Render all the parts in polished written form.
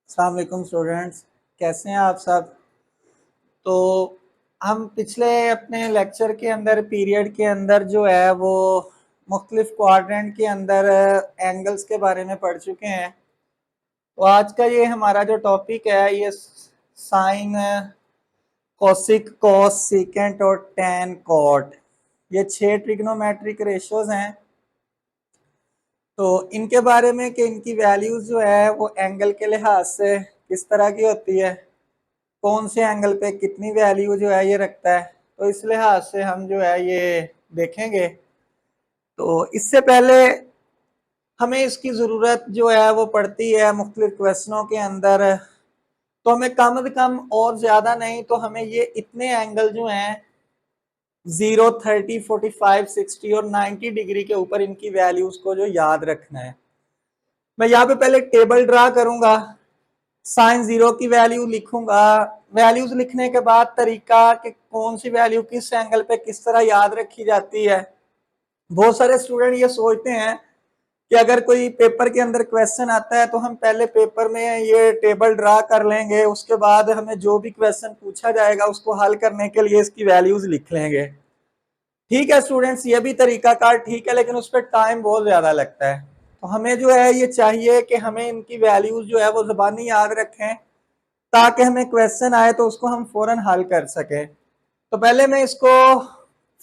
अस्सलाम वालेकुम स्टूडेंट्स, कैसे हैं आप सब। तो हम पिछले अपने लेक्चर के अंदर पीरियड के अंदर जो है वो मुख्तलिफ क्वाड्रेंट के अंदर एंगल्स के बारे में पढ़ चुके हैं। तो आज का ये हमारा जो टॉपिक है ये साइन, कोसिक, कॉस, सीकेंट और टैन कॉट, ये 6 ट्रिग्नोमेट्रिक रेशियोज हैं। तो इनके बारे में कि इनकी वैल्यूज जो है वो एंगल के लिहाज से किस तरह की होती है, कौन से एंगल पे कितनी वैल्यू जो है ये रखता है, तो इस लिहाज से हम जो है ये देखेंगे। तो इससे पहले हमें इसकी ज़रूरत जो है वो पड़ती है मुख्तलिफ क्वेश्चनों के अंदर। तो हमें कम से कम और ज़्यादा नहीं तो हमें ये इतने एंगल जो हैं 0, 30, 45, 60 और 90 डिग्री के ऊपर इनकी वैल्यूज़ को जो याद रखना है। मैं यहाँ पे पहले टेबल ड्रा करूंगा, साइन 0 की वैल्यू लिखूंगा। वैल्यूज लिखने के बाद तरीका कि कौन सी वैल्यू किस एंगल पे किस तरह याद रखी जाती है। बहुत सारे स्टूडेंट ये सोचते हैं कि अगर कोई पेपर के अंदर क्वेश्चन आता है तो हम पहले पेपर में ये टेबल ड्रा कर लेंगे, उसके बाद हमें जो भी क्वेश्चन पूछा जाएगा उसको हल करने के लिए इसकी वैल्यूज लिख लेंगे। ठीक है स्टूडेंट्स, ये भी तरीकाकार ठीक है, लेकिन उस पर टाइम बहुत ज़्यादा लगता है। तो हमें जो है ये चाहिए कि हमें इनकी वैल्यूज जो है वो ज़बानी याद रखें, ताकि हमें क्वेश्चन आए तो उसको हम फौरन हल कर सकें। तो पहले मैं इसको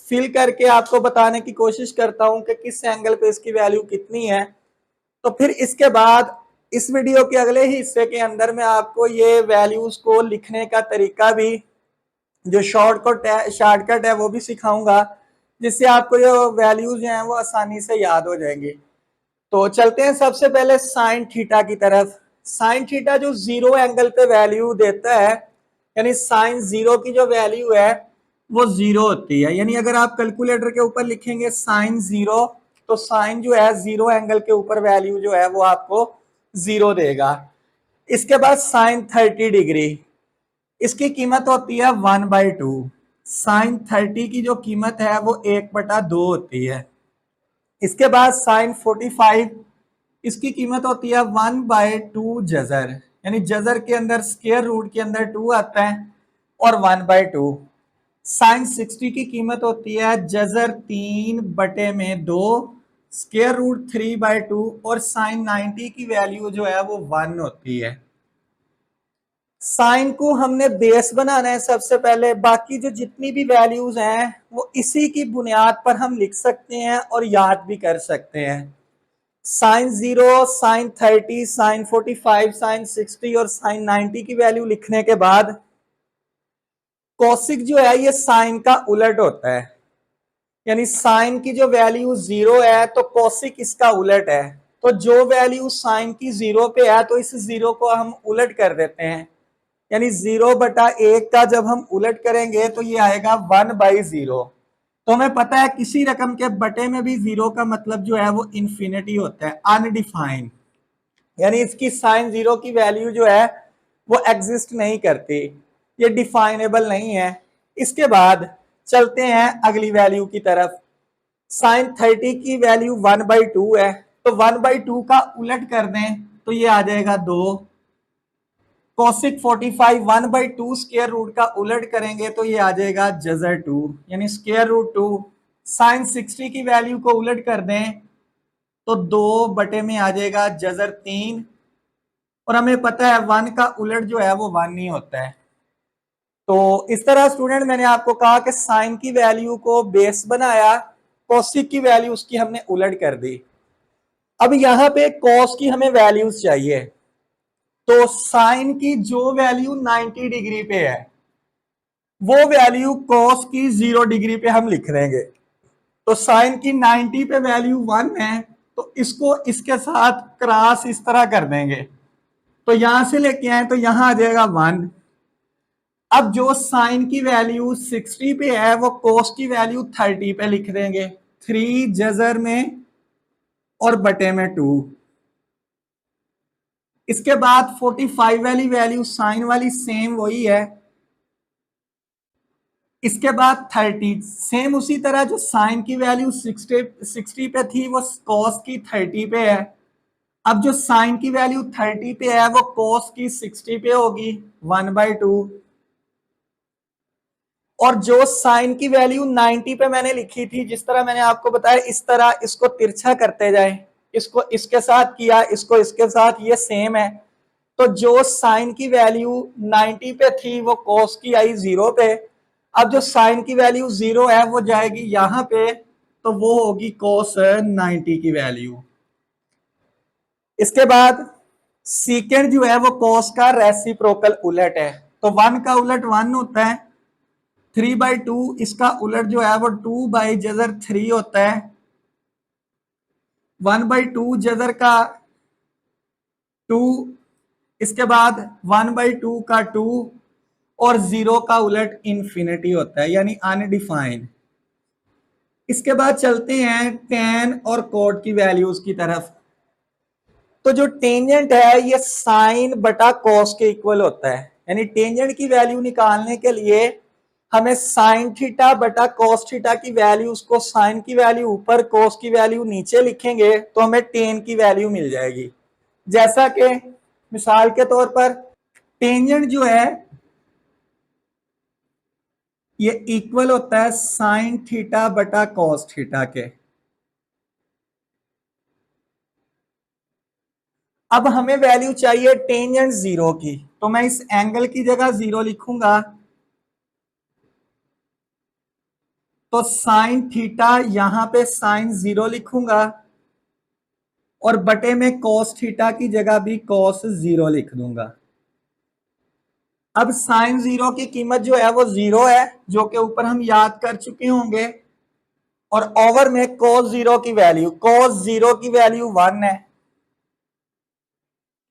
फिल करके आपको बताने की कोशिश करता हूं कि किस एंगल पे इसकी वैल्यू कितनी है। तो फिर इसके बाद इस वीडियो के अगले ही हिस्से के अंदर मैं आपको ये वैल्यूज को लिखने का तरीका भी, जो शॉर्टकट है वो भी सिखाऊंगा, जिससे आपको ये वैल्यूज हैं वो आसानी से याद हो जाएंगी। तो चलते हैं सबसे पहले साइन थीटा की तरफ। साइन थीटा जो 0 एंगल पे वैल्यू देता है, यानी साइन 0 की जो वैल्यू है वो 0 होती है। यानी अगर आप कैलकुलेटर के ऊपर लिखेंगे साइन 0, तो साइन जो है 0 एंगल के ऊपर वैल्यू जो है वो आपको 0 देगा। इसके बाद साइन 30 डिग्री, इसकी कीमत होती है 1/2। साइन 30 की जो कीमत है वो 1/2 होती है। इसके बाद साइन 45, इसकी कीमत होती है 1/2 जजर, यानी जजर के अंदर स्क्वायर रूट के अंदर 2 आता है और 1/2। साइन 60 की कीमत होती है जजर 3/2, स्क्वायर रूट 3/2 और साइन 90 की वैल्यू जो है वो 1 होती है। साइन को हमने बेस बनाना है सबसे पहले, बाकी जो जितनी भी वैल्यूज हैं वो इसी की बुनियाद पर हम लिख सकते हैं और याद भी कर सकते हैं। साइन 0, साइन 30, साइन 45, साइन 60 और साइन 90 की वैल्यू लिखने के बाद कोसिक जो है ये साइन का उलट होता है। यानी साइन की जो वैल्यू 0 है तो कोसिक इसका उलट है। तो जो वैल्यू साइन की 0 पे है तो इस 0 को हम उलट कर देते हैं। यानी 0/1 का जब हम उलट करेंगे तो ये आएगा 1/0। तो हमें पता है किसी रकम के बटे में भी 0 का मतलब जो है वो इंफिनिटी होता है, अनडिफाइंड। यानी इसकी साइन 0 की वैल्यू जो है वो एग्जिस्ट नहीं करती, ये डिफाइनेबल नहीं है। इसके बाद चलते हैं अगली वैल्यू की तरफ। साइन 30 की वैल्यू 1/2 है, तो 1/2 का उलट कर दें तो ये आ जाएगा 2। कोसिक 45 1/2 स्क्वायर रूट का उलट करेंगे तो ये आ जाएगा जजर 2, यानी स्क्वायर रूट 2। साइन 60 की वैल्यू को उलट कर दें तो 2 में आ जाएगा जजर 3। और हमें पता है 1 का उलट जो है वो 1 ही होता है। तो इस तरह स्टूडेंट मैंने आपको कहा कि साइन की वैल्यू को बेस बनाया, कोसिक की वैल्यू उसकी हमने उलट कर दी। अब यहां पे कॉस की हमें वैल्यूज चाहिए। तो साइन की जो वैल्यू 90 डिग्री पे है वो वैल्यू कॉस की 0 डिग्री पे हम लिख देंगे। तो साइन की 90 पे वैल्यू 1 है, तो इसको इसके साथ क्रॉस इस तरह कर देंगे, तो यहां से लेके आए तो यहां आ जाएगा 1। अब जो साइन की वैल्यू 60 पे है वो कोस की वैल्यू 30 पे लिख देंगे, 3 जजर में और बटे में 2। इसके बाद 45 वाली वैल्यू साइन वाली सेम वही है। इसके बाद 30 सेम उसी तरह, जो साइन की वैल्यू 60 पे थी वो कॉस की 30 पे है। अब जो साइन की वैल्यू 30 पे है वो कोस की 60 पे होगी 1/2, और जो साइन की वैल्यू 90 पे मैंने लिखी थी, जिस तरह मैंने आपको बताया, इस तरह इसको तिरछा करते जाए, इसको इसके साथ किया, इसको इसके साथ, ये सेम है। तो जो साइन की वैल्यू 90 पे थी वो कोस की आई 0 पे। अब जो साइन की वैल्यू 0 है वो जाएगी यहां पे, तो वो होगी कोस 90 की वैल्यू। इसके बाद सीकेंड जो है वो कोस का रेसिप्रोकल उलट है, तो 1 का उलट 1 होता है, 3/2 इसका उलट जो है वो 2/3 होता है, 1/2 जजर का 2, इसके बाद 1/2 का 2, और 0 का उलट इंफिनिटी होता है, यानी अनडिफाइंड। इसके बाद चलते हैं टेन और कोट की वैल्यूज की तरफ। तो जो टेंजेंट है ये साइन बटा कॉस के इक्वल होता है, यानी टेंजेंट की वैल्यू निकालने के लिए हमें साइन थीटा बटा कॉस थीटा की वैल्यू, उसको साइन की वैल्यू ऊपर कॉस की वैल्यू नीचे लिखेंगे तो हमें टेन की वैल्यू मिल जाएगी। जैसा कि मिसाल के तौर पर टेंजेंट जो है ये इक्वल होता है साइन थीटा बटा कॉस थीटा के। अब हमें वैल्यू चाहिए टेंजेंट 0 की, तो मैं इस एंगल की जगह 0 लिखूंगा, तो साइन थीटा यहां पे साइन 0 लिखूंगा, और बटे में कॉस थीटा की जगह भी कॉस 0 लिख दूंगा। अब साइन 0 की कीमत जो है वो 0 है, जो कि ऊपर हम याद कर चुके होंगे, और ओवर में कॉस 0 की वैल्यू, कॉस 0 की वैल्यू 1 है।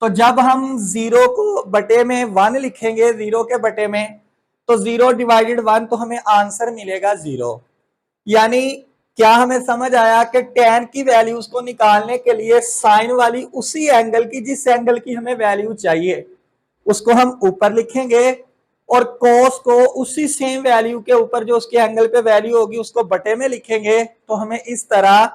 तो जब हम 0 को बटे में 1 लिखेंगे, 0 के बटे में, तो 0/1, तो हमें आंसर मिलेगा 0। यानी क्या हमें समझ आया कि tan की वैल्यूज को निकालने के लिए साइन वाली उसी एंगल की, जिस एंगल की हमें वैल्यू चाहिए, उसको हम ऊपर लिखेंगे, और cos को उसी सेम वैल्यू के ऊपर जो उसके एंगल पे वैल्यू होगी उसको बटे में लिखेंगे, तो हमें इस तरह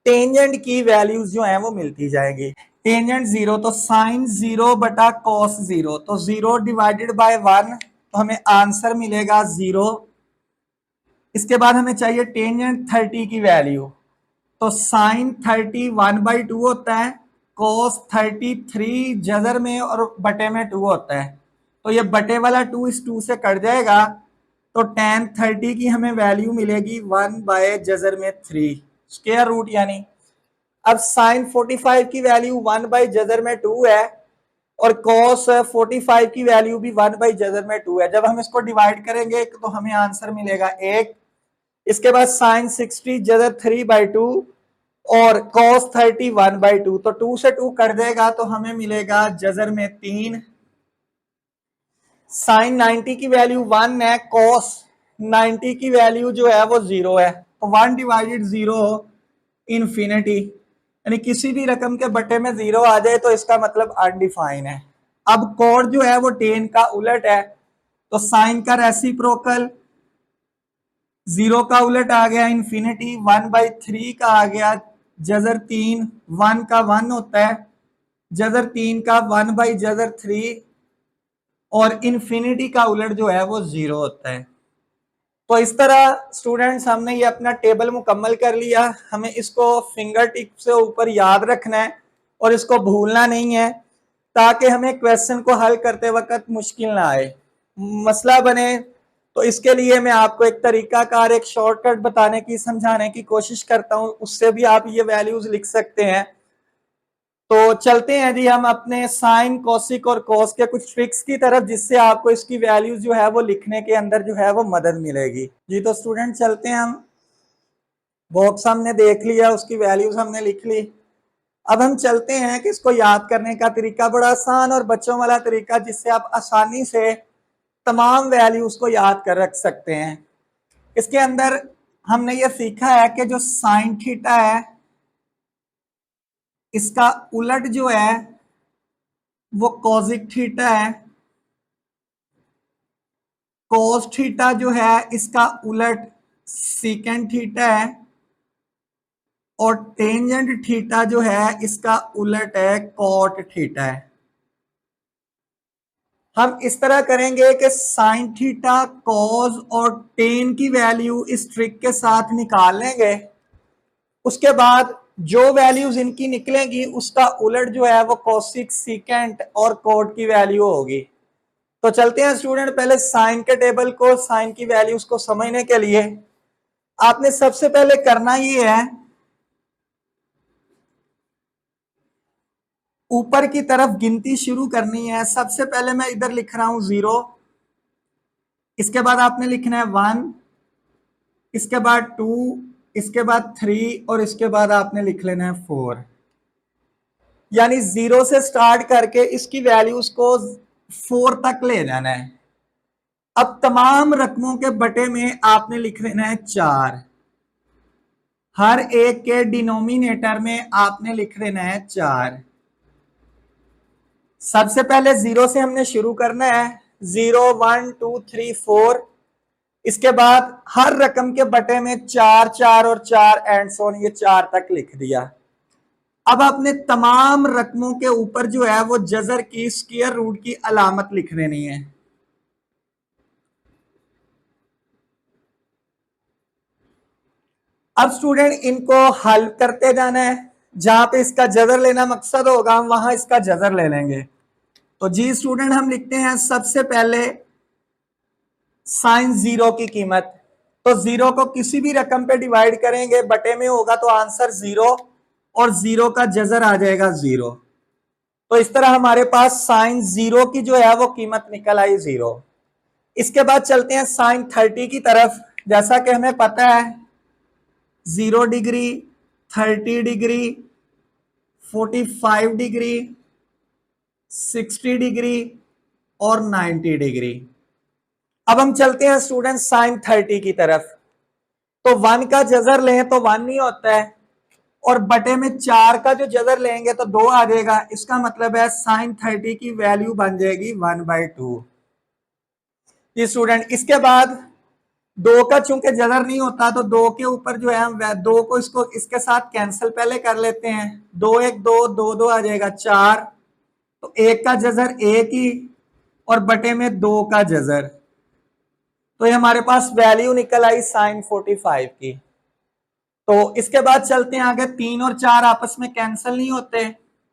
टेंजेंट की वैल्यूज जो है वो मिलती जाएंगी। टेंजेंट 0, तो साइन 0 बटा cos 0, तो 0/1, तो हमें आंसर मिलेगा 0। इसके बाद हमें चाहिए टेंजेंट 30 की वैल्यू, तो साइन 30 1/2 होता है, कोस 33 जजर में और बटे में 2 होता है, तो ये बटे वाला 2 इस 2 से कट जाएगा, तो टेन 30 की हमें वैल्यू मिलेगी 1/जजर में 3 स्क्वायर रूट। यानी अब साइन 45 की वैल्यू 1/जजर में 2 है, और कॉस 45 की वैल्यू भी 1/जजर में 2 है। जब हम इसको डिवाइड करेंगे तो हमें आंसर मिलेगा 1। इसके बाद साइन 60 जजर 3/2, और cos 30 1/2, तो 2 से 2 कर देगा, तो हमें मिलेगा जजर में 3। साइन 90 की वैल्यू 1 है, cos 90 की वैल्यू जो है वो 0 है, तो 1/0 इंफिनिटी, यानी किसी भी रकम के बटे में 0 आ जाए तो इसका मतलब अनडिफाइन है। अब कोड जो है वो टेन का उलट है, तो साइन का रेसिप्रोकल 0 का उलट आ गया इंफिनिटी, 1/3 का आ गया जजर 3, 1 का 1 होता है, जजर 3 का 1/जजर 3, और इंफिनिटी का उलट जो है वो 0 होता है। तो इस तरह स्टूडेंट्स हमने ये अपना टेबल मुकम्मल कर लिया। हमें इसको फिंगर टिप से ऊपर याद रखना है और इसको भूलना नहीं है, ताकि हमें क्वेश्चन को हल करते वक्त मुश्किल ना आए, मसला बने। तो इसके लिए मैं आपको एक तरीकाकार, एक शॉर्टकट बताने की, समझाने की कोशिश करता हूँ, उससे भी आप ये वैल्यूज लिख सकते हैं। तो चलते हैं जी हम अपने साइन, कोसिक और कॉस के कुछ ट्रिक्स की तरफ, जिससे आपको इसकी वैल्यूज जो है वो लिखने के अंदर जो है वो मदद मिलेगी। जी तो स्टूडेंट चलते हैं हम, बॉक्स हमने देख लिया, उसकी वैल्यूज हमने लिख ली। अब हम चलते हैं कि इसको याद करने का तरीका, बड़ा आसान और बच्चों वाला तरीका, जिससे आप आसानी से तमाम वैल्यूज को याद कर रख सकते हैं। इसके अंदर हमने ये सीखा है कि जो साइन थीटा है इसका उलट जो है वो कॉसिक थीटा है, कोस थीटा जो है इसका उलट सीकेंड थीटा है, और टेंजेंट थीटा जो है इसका उलट है, कॉट थीटा है। हम इस तरह करेंगे कि साइन थीटा, कॉस और टेन की वैल्यू इस ट्रिक के साथ निकाल लेंगे। उसके बाद जो वैल्यूज इनकी निकलेंगी उसका उलट जो है वो कोसिक, सीकेंट और कोट की वैल्यू होगी। तो चलते हैं स्टूडेंट, पहले साइन के टेबल को, साइन की वैल्यूज को समझने के लिए आपने सबसे पहले करना ये है, ऊपर की तरफ गिनती शुरू करनी है। सबसे पहले मैं इधर लिख रहा हूं 0, इसके बाद आपने लिखना है 1, इसके बाद 2, इसके बाद 3 और इसके बाद आपने लिख लेना है 4। यानी 0 से स्टार्ट करके इसकी वैल्यूज को 4 तक ले जाना है। अब तमाम रकमों के बटे में आपने लिख लेना है 4। हर एक के डिनोमिनेटर में आपने लिख लेना है 4। सबसे पहले 0 से हमने शुरू करना है, 0, 1, 2, 3, 4। इसके बाद हर रकम के बटे में 4, 4 और 4 एंड सो ऑन, ये 4 तक लिख दिया। अब आपने तमाम रकमों के ऊपर जो है वो जजर की, स्क्वायर रूट की अलामत लिख लेनी है। अब स्टूडेंट इनको हल करते जाना है, जहां पे इसका जजर लेना मकसद होगा हम वहां इसका जजर ले लेंगे। तो जी स्टूडेंट, हम लिखते हैं सबसे पहले साइन 0 की कीमत। तो 0 को किसी भी रकम पे डिवाइड करेंगे, बटे में होगा तो आंसर 0 और 0 का जजर आ जाएगा 0। तो इस तरह हमारे पास साइन 0 की जो है वो कीमत निकल आई 0। इसके बाद चलते हैं साइन 30 की तरफ। जैसा कि हमें पता है 0 डिग्री, 30 डिग्री, 45 डिग्री, 60 डिग्री और 90 डिग्री। अब हम चलते हैं स्टूडेंट साइन 30 की तरफ। तो 1 का जजर लें तो 1 नहीं होता है, और बटे में 4 का जो जजर लेंगे तो 2 आ जाएगा। इसका मतलब है साइन 30 की वैल्यू बन जाएगी 1/2। ये स्टूडेंट, इसके बाद 2 का चूंकि जजर नहीं होता तो 2 के ऊपर जो है हम 2 को इसको इसके साथ कैंसिल पहले कर लेते हैं। 2 1 2, 2 2 आ जाएगा 4। तो 1 का जजर 1 ही और बटे में 2 का जजर। तो ये हमारे पास वैल्यू निकल आई साइन 45 की। तो इसके बाद चलते हैं आगे, 3 और 4 आपस में कैंसिल नहीं होते।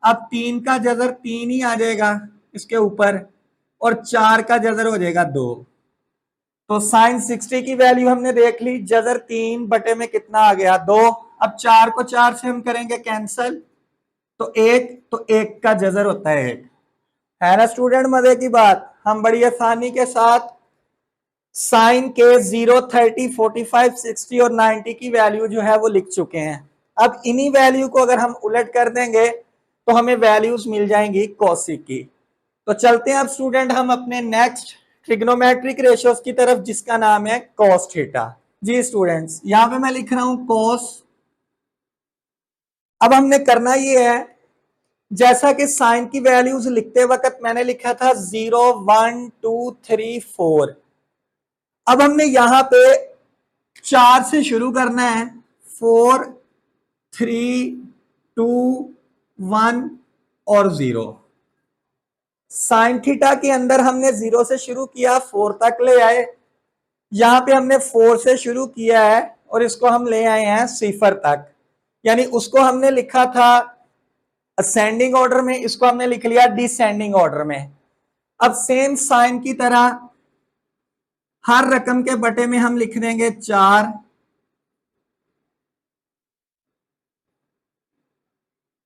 अब 3 का जजर 3 ही आ जाएगा इसके ऊपर, और 4 का जजर हो जाएगा 2। तो साइन 60 की वैल्यू हमने देख ली, जजर 3 बटे में कितना आ गया 2। अब 4 को 4 से हम करेंगे कैंसिल, तो 1, तो 1 का जजर होता है 1। है ना स्टूडेंट मजे की बात? हम बड़ी आसानी के साथ साइन के 0, 30, 45, 60 और 90 की वैल्यू जो है वो लिख चुके हैं। अब इन्हीं वैल्यू को अगर हम उलट कर देंगे तो हमें वैल्यूज मिल जाएंगी कोसिक की। तो चलते हैं अब स्टूडेंट हम अपने नेक्स्ट ट्रिग्नोमेट्रिक रेशियोज की तरफ, जिसका नाम है कॉस थीटा। जी स्टूडेंट्स, यहां पे मैं लिख रहा हूं कॉस। अब हमने करना ये है, जैसा कि साइन की वैल्यूज लिखते वक्त मैंने लिखा था 0, 1, 2, 3, 4। अब हमने यहां पे 4 से शुरू करना है, 4, 3, 2, 1 और 0। साइन थीटा के अंदर हमने 0 से शुरू किया, 4 तक ले आए। यहां पे हमने 4 से शुरू किया है और इसको हम ले आए हैं 0 तक। यानी उसको हमने लिखा था असेंडिंग ऑर्डर में, इसको हमने लिख लिया डिसेंडिंग ऑर्डर में। अब सेम साइन की तरह हर रकम के बटे में हम लिख देंगे 4।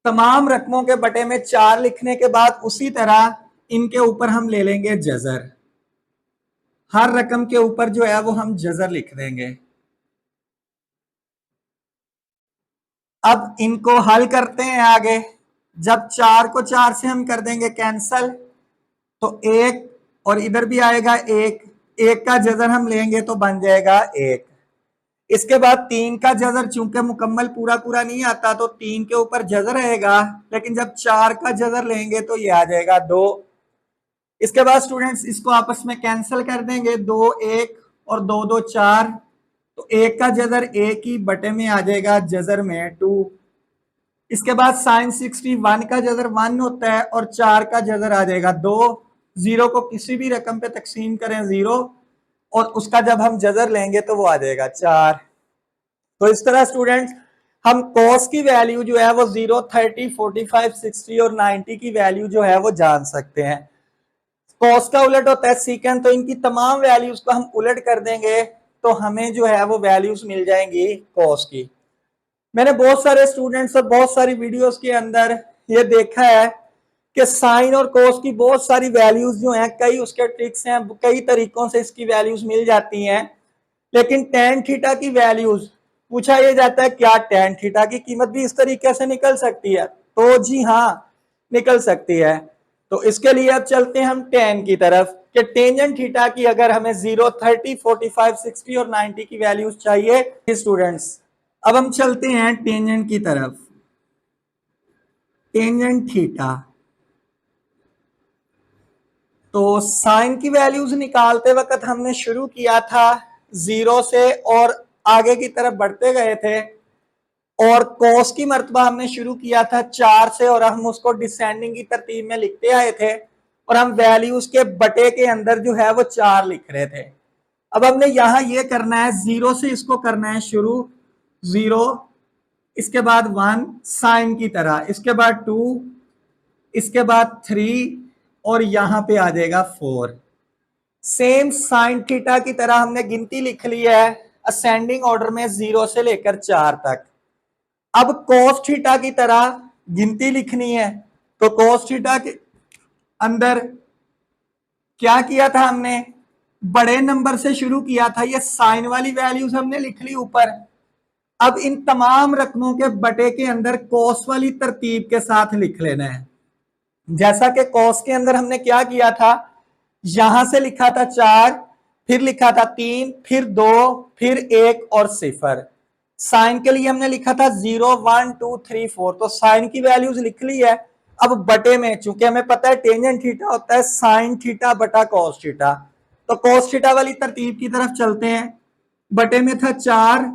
तमाम रकमों के बटे में 4 लिखने के बाद उसी तरह इनके ऊपर हम ले लेंगे जजर। हर रकम के ऊपर जो है वो हम जजर लिख देंगे। अब इनको हल करते हैं आगे। जब 4 को 4 से हम कर देंगे कैंसल, तो 1 और इधर भी आएगा 1। 1 का जजर हम लेंगे तो बन जाएगा 1। इसके बाद 3 का जजर चूंकि मुकम्मल पूरा पूरा नहीं आता तो 3 के ऊपर जजर रहेगा, लेकिन जब 4 का जजर लेंगे तो ये आ जाएगा 2। इसके बाद स्टूडेंट्स इसको आपस में कैंसिल कर देंगे, 2 1 और 2 2 4। तो एक का जजर एक ही बटे में आ जाएगा, जजर में 2। इसके बाद साइन 61 का जजर 1 होता है और 4 का जजर आ जाएगा 2। 0 को किसी भी रकम पे तकसीम करें 0, और उसका जब हम जजर लेंगे तो वो आ जाएगा 4। तो इस तरह स्टूडेंट्स हम कॉस की वैल्यू जो है वो 0, 30, 45, 60 और 90 की वैल्यू जो है वो जान सकते हैं। कॉस का उलट होता है सीकेंड, तो इनकी तमाम वैल्यूज को हम उलट कर देंगे तो हमें जो है वो वैल्यूज मिल जाएंगी कॉस की। मैंने बहुत सारे स्टूडेंट्स और बहुत सारी वीडियोस के अंदर ये देखा है कि साइन और कोस की बहुत सारी वैल्यूज जो हैं, कई उसके ट्रिक्स हैं, कई तरीकों से इसकी वैल्यूज मिल जाती हैं, लेकिन टेन थीटा की वैल्यूज पूछा यह जाता है क्या टेन थीटा की कीमत भी इस तरीके से निकल सकती है? तो जी हाँ, निकल सकती है। तो इसके लिए अब चलते हैं हम टेन की तरफ कि टेंजेंट थीटा की अगर हमें 0, 30, 45, 60 और 90 की वैल्यूज चाहिए स्टूडेंट्स, अब हम चलते हैं टेंजेंट की तरफ। टेंजेंट थीटा, तो साइन की वैल्यूज निकालते वक्त हमने शुरू किया था 0 से और आगे की तरफ बढ़ते गए थे, और कोस की मर्तबा हमने शुरू किया था 4 से और हम उसको डिसेंडिंग की तरतीब में लिखते आए थे, और हम वैल्यूज के बटे के अंदर जो है वो 4 लिख रहे थे। अब हमने यहां ये करना है 0 से इसको करना है शुरू, 0, इसके बाद 1 साइन की तरह, इसके बाद 2, इसके बाद 3 और यहां पे आ जाएगा 4। सेम साइन थीटा की तरह हमने गिनती लिख ली है असेंडिंग ऑर्डर में 0 से लेकर 4 तक। अब कोस थीटा की तरह गिनती लिखनी है, तो कोस थीटा के अंदर क्या किया था हमने, बड़े नंबर से शुरू किया था, ये साइन वाली वैल्यूज हमने लिख ली ऊपर। अब इन तमाम रकमों के बटे के अंदर कोस वाली तरतीब के साथ लिख लेना है। जैसा कि कॉस के अंदर हमने क्या किया था, यहां से लिखा था 4, फिर लिखा था 3, फिर 2, फिर 1 और 0। साइन के लिए हमने लिखा था 0, 1, 2, 3, 4, तो साइन की वैल्यूज लिख ली है। अब बटे में चूंकि हमें पता है टेंजेंट थीटा होता है साइन थीटा बटा कॉस थीटा, तो कॉस थीटा वाली तरतीब की तरफ चलते हैं। बटे में था 4,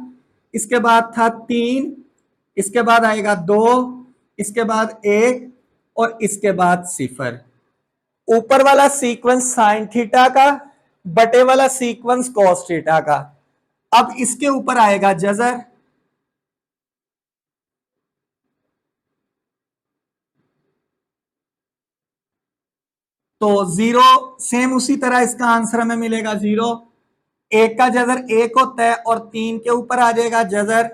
इसके बाद था 3, इसके बाद आएगा 2, इसके बाद 1 और इसके बाद 0। ऊपर वाला सीक्वेंस साइन थीटा का, बटे वाला सीक्वेंस कॉस थीटा का। अब इसके ऊपर आएगा जजर, तो 0 सेम उसी तरह इसका आंसर हमें मिलेगा 0। एक का जजर 1 होता है और 3 के ऊपर आ जाएगा जजर,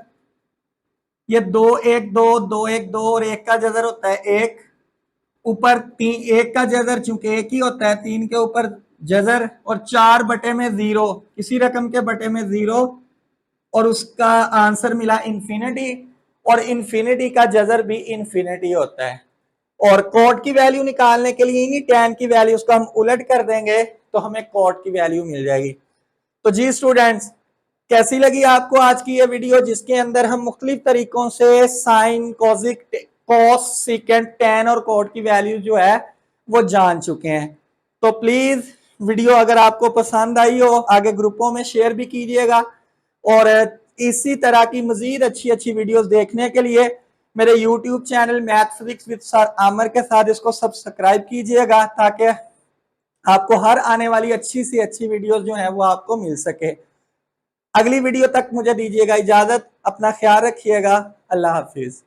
ये 2, 1, 2, 2, 1, 2 और 1 का जजर होता है 1। ऊपर 3, 1 का जजर चूंकि 1 ही होता है, 3 के ऊपर जजर, और 4 बटे में 0, किसी रकम के बटे में 0, और उसका आंसर मिला इंफिनिटी, और इंफिनिटी का जजर भी इंफिनिटी होता है। और कॉट की वैल्यू निकालने के लिए इन्हीं टैन की वैल्यू उसको हम उलट कर देंगे तो हमें कॉट की वैल्यू मिल जाएगी। तो जी स्टूडेंट्स, कैसी लगी आपको आज की ये वीडियो, जिसके अंदर हम मुख्तलिफ तरीकों से sign, kojic, cos, secant, tan और कॉट की वैल्यू जो है वो जान चुके हैं। तो प्लीज वीडियो अगर आपको पसंद आई हो आगे ग्रुपों में शेयर भी कीजिएगा, और इसी तरह की मजीद अच्छी अच्छी वीडियोस देखने के लिए मेरे YouTube channel math physics with sir Aamir के साथ इसको सब्सक्राइब कीजिएगा, ताकि आपको हर आने वाली अच्छी से अच्छी वीडियोस जो है वो आपको मिल सके। अगली वीडियो तक मुझे दीजिएगा इजाजत, अपना ख्याल रखिएगा, अल्लाह हाफिज।